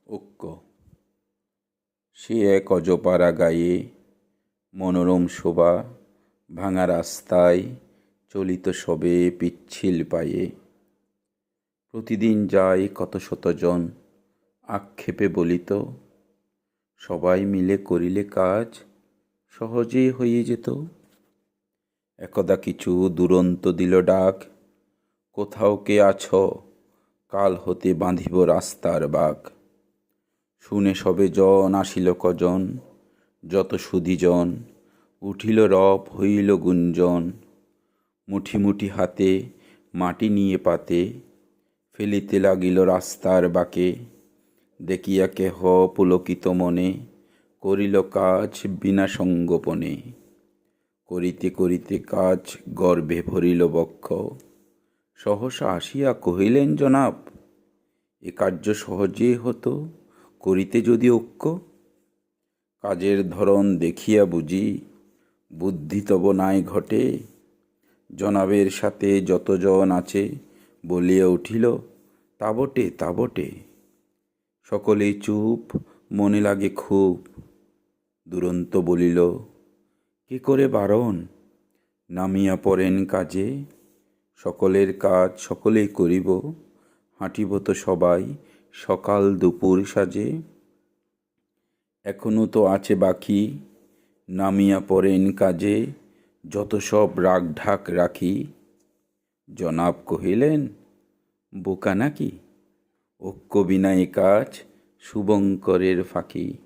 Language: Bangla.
ঐক্য। সে এক অজপাড়া গায়ে মনোরম শোভা, ভাঙা রাস্তায় চলিত সবে পিচ্ছিল পায়ে। প্রতিদিন যায় কত শতজন, আক্ষেপে বলিত, সবাই মিলে করিলে কাজ সহজেই হয়ে যেত। একদা কিছু দুরন্ত দিল ডাক, কোথাও কে আছো, কাল হতে বাঁধিব রাস্তার বাঁক। শুনে সবে জন আসিল কজন, যত সুধীজন, উঠিল রব হইল গুঞ্জন। মুঠি মুঠি হাতে মাটি নিয়ে পাতে, ফেলিতে লাগিল রাস্তার বাঁকে। দেখিয়া কেহ পুলকিত মনে, করিল কাজ বিনা সঙ্গোপনে। করিতে করিতে কাজ গর্বে ভরিল বক্ষ, সহসা আসিয়া কহিলেন জনাব, এ কার্য সহজে হতো করিতে যদি ঐক্য। কাজের ধরন দেখিয়া বুঝি বুদ্ধি তব নাই ঘটে। জনাবের সাথে যতজন আছে বলিয়া উঠিল, তা বটে তা বটে। সকলেই চুপ, মনে লাগে খুব। দুরন্ত বলিল, কে করে বারণ, নামিয়া পড়েন কাজে। সকলের কাজ সকলেই করিব, হাঁটিব তো সবাই সকাল দুপুর সাজে। এখনো তো আছে বাকি, নামিয়া পড়েন কাজে, যত সব রাগ ঢাক রাখি। জনাব কহিলেন, বোকা নাকি, ঐক্য বিনা এ কাজ শুভঙ্করের ফাঁকি।